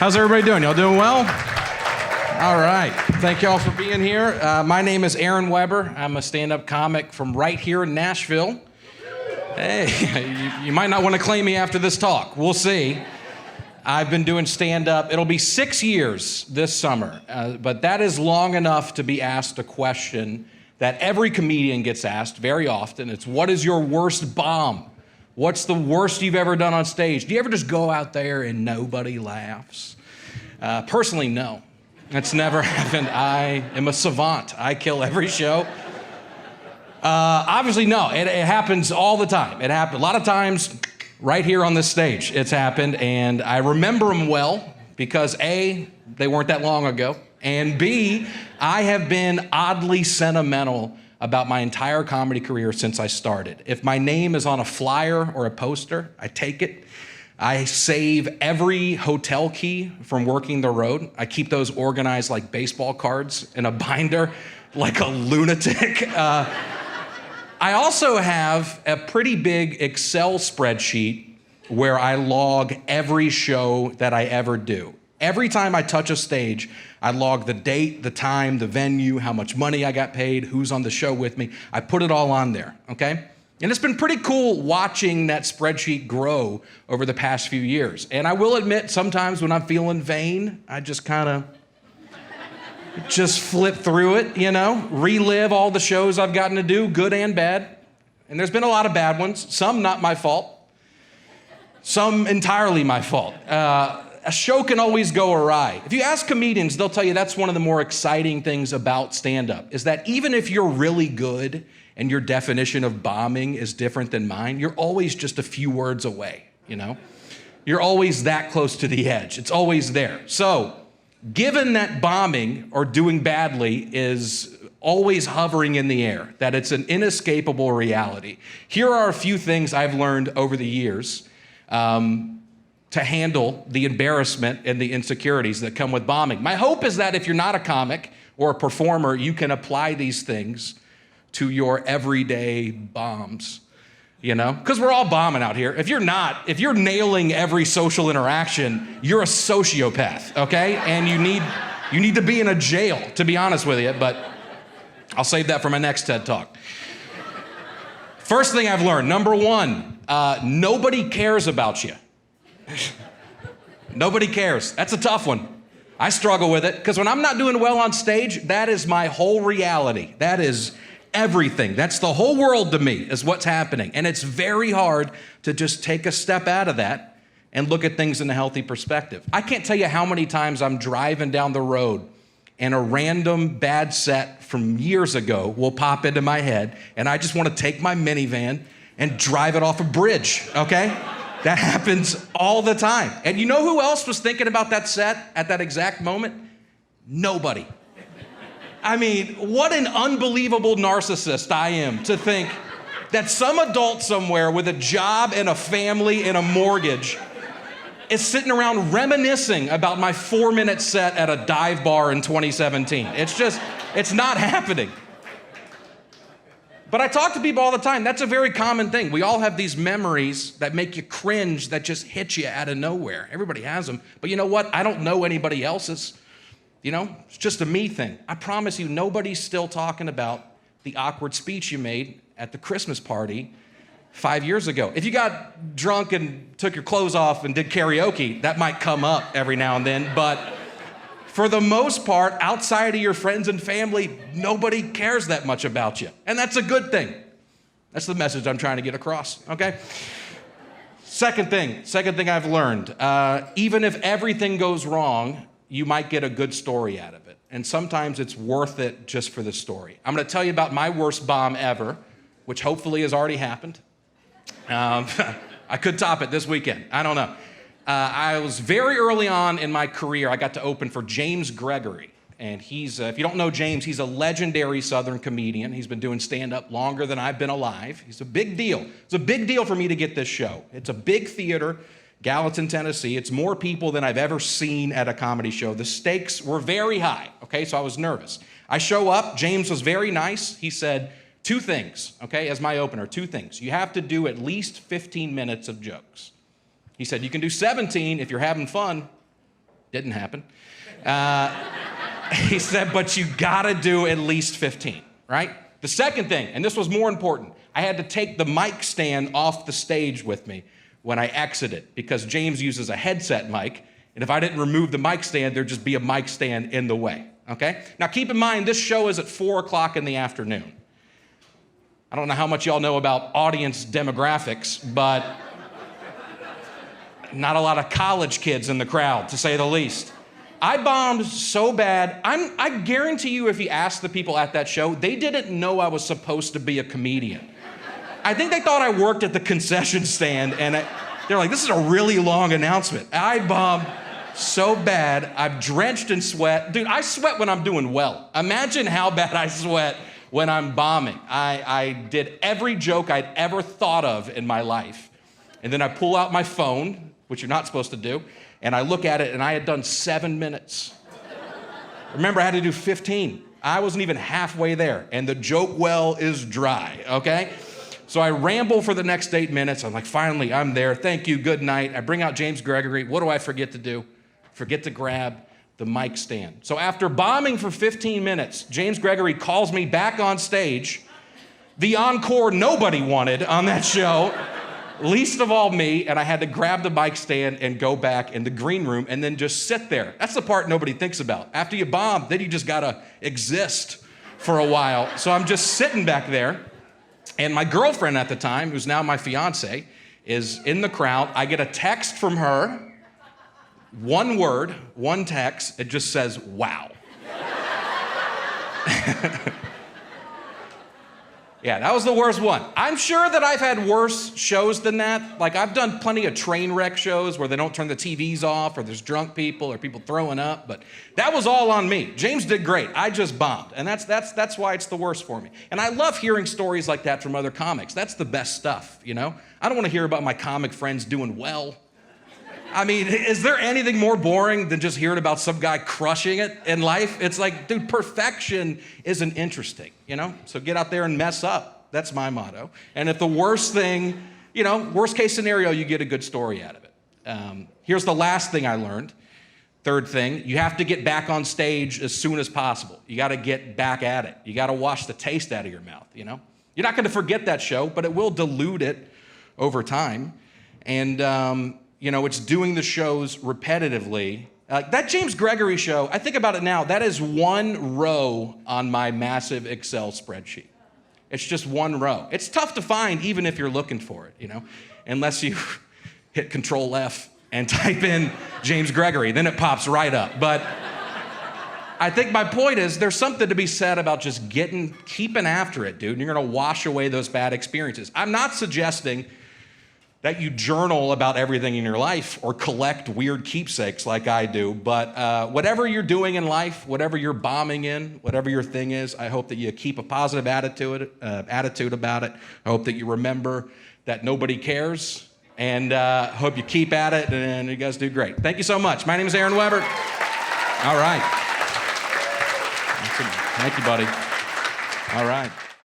How's everybody doing? Y'all doing well? All right. Thank y'all for being here. My name is Aaron Weber. I'm a stand-up comic from right here in Nashville. Hey, you might not want to claim me after this talk. We'll see. I've been doing stand-up. It'll be 6 years this summer, but that is long enough to be asked a question that every comedian gets asked very often. It's, what is your worst bomb? What's the worst you've ever done on stage? Do you ever just go out there and nobody laughs? Personally, no. That's never happened. I am a savant. I kill every show. Obviously, no. It happens all the time. It happens a lot of times right here on this stage. It's happened, and I remember them well because A, they weren't that long ago, and B, I have been oddly sentimental about my entire comedy career since I started. If my name is on a flyer or a poster, I take it. I save every hotel key from working the road. I keep those organized like baseball cards in a binder, like a lunatic. I also have a pretty big Excel spreadsheet where I log every show that I ever do. Every time I touch a stage, I log the date, the time, the venue, how much money I got paid, who's on the show with me. I put it all on there, okay? And it's been pretty cool watching that spreadsheet grow over the past few years. And I will admit, sometimes when I'm feeling vain, I just kind of just flip through it, you know, relive all the shows I've gotten to do, good and bad. And there's been a lot of bad ones, some not my fault, some entirely my fault. A show can always go awry. If you ask comedians, they'll tell you that's one of the more exciting things about stand-up, is that even if you're really good and your definition of bombing is different than mine, you're always just a few words away, you know? You're always that close to the edge. It's always there. So, given that bombing or doing badly is always hovering in the air, that it's an inescapable reality, here are a few things I've learned over the years to handle the embarrassment and the insecurities that come with bombing. My hope is that if you're not a comic or a performer, you can apply these things to your everyday bombs, you know? Because we're all bombing out here. If you're nailing every social interaction, you're a sociopath, okay? And you need to be in a jail, to be honest with you, but I'll save that for my next TED Talk. First thing I've learned, number one, nobody cares about you. Nobody cares. That's a tough one. I struggle with it because when I'm not doing well on stage, that is my whole reality. That is everything. That's the whole world to me is what's happening. And it's very hard to just take a step out of that and look at things in a healthy perspective. I can't tell you how many times I'm driving down the road and a random bad set from years ago will pop into my head and I just want to take my minivan and drive it off a bridge, okay? That happens all the time. And you know who else was thinking about that set at that exact moment? Nobody. I mean, what an unbelievable narcissist I am to think that some adult somewhere with a job and a family and a mortgage is sitting around reminiscing about my 4-minute set at a dive bar in 2017. It's not happening. But I talk to people all the time. That's a very common thing. We all have these memories that make you cringe, that just hit you out of nowhere. Everybody has them. But you know what? I don't know anybody else's. You know, it's just a me thing. I promise you, nobody's still talking about the awkward speech you made at the Christmas party 5 years ago. If you got drunk and took your clothes off and did karaoke, that might come up every now and then. But for the most part, outside of your friends and family, nobody cares that much about you. And that's a good thing. That's the message I'm trying to get across, okay? Second thing I've learned, even if everything goes wrong, you might get a good story out of it. And sometimes it's worth it just for the story. I'm gonna tell you about my worst bomb ever, which hopefully has already happened. I could top it this weekend, I don't know. I was very early on in my career, I got to open for James Gregory. And he's, if you don't know James, he's a legendary Southern comedian. He's been doing stand-up longer than I've been alive. He's a big deal. It's a big deal for me to get this show. It's a big theater, Gallatin, Tennessee. It's more people than I've ever seen at a comedy show. The stakes were very high, okay, so I was nervous. I show up, James was very nice. He said, 2 things, okay, as my opener, 2 things. You have to do at least 15 minutes of jokes. He said, you can do 17 if you're having fun. Didn't happen. He said, but you gotta do at least 15, right? The second thing, and this was more important, I had to take the mic stand off the stage with me when I exited because James uses a headset mic, and if I didn't remove the mic stand, there'd just be a mic stand in the way, okay? Now keep in mind, this show is at 4 o'clock in the afternoon. I don't know how much y'all know about audience demographics, but not a lot of college kids in the crowd, to say the least. I bombed so bad, I guarantee you if you asked the people at that show, they didn't know I was supposed to be a comedian. I think they thought I worked at the concession stand, and they're like, this is a really long announcement. I bombed so bad, I'm drenched in sweat. Dude, I sweat when I'm doing well. Imagine how bad I sweat when I'm bombing. I did every joke I'd ever thought of in my life. And then I pull out my phone, which you're not supposed to do, and I look at it, and I had done 7 minutes. Remember, I had to do 15. I wasn't even halfway there, and the joke well is dry, okay? So I ramble for the next 8 minutes. I'm like, finally, I'm there. Thank you, good night. I bring out James Gregory. What do I forget to do? Forget to grab the mic stand. So after bombing for 15 minutes, James Gregory calls me back on stage. The encore nobody wanted on that show, least of all me, and I had to grab the mic stand and go back in the green room and then just sit there. That's the part nobody thinks about. After you bomb, then you just gotta exist for a while. So I'm just sitting back there, and my girlfriend at the time, who's now my fiance, is in the crowd. I get a text from her, one word, one text, it just says, wow. Yeah, that was the worst one. I'm sure that I've had worse shows than that. Like, I've done plenty of train wreck shows where they don't turn the TVs off or there's drunk people or people throwing up, but that was all on me. James did great. I just bombed, and that's why it's the worst for me. And I love hearing stories like that from other comics. That's the best stuff, you know? I don't want to hear about my comic friends doing well. I mean, is there anything more boring than just hearing about some guy crushing it in life? It's like, dude, perfection isn't interesting, you know? So get out there and mess up. That's my motto. And if the worst thing, you know, worst case scenario, you get a good story out of it. Here's the last thing I learned. Third thing, you have to get back on stage as soon as possible. You got to get back at it. You got to wash the taste out of your mouth, you know? You're not going to forget that show, but it will dilute it over time. And, you know, it's doing the shows repetitively. That James Gregory show, I think about it now, that is one row on my massive Excel spreadsheet. It's just one row. It's tough to find even if you're looking for it, you know, unless you hit Control F and type in James Gregory, then it pops right up. But I think my point is there's something to be said about just keeping after it, dude, and you're gonna wash away those bad experiences. I'm not suggesting that you journal about everything in your life or collect weird keepsakes like I do. But whatever you're doing in life, whatever you're bombing in, whatever your thing is, I hope that you keep a positive attitude about it. I hope that you remember that nobody cares, and hope you keep at it, and you guys do great. Thank you so much. My name is Aaron Weber. All right. Thank you, buddy. All right.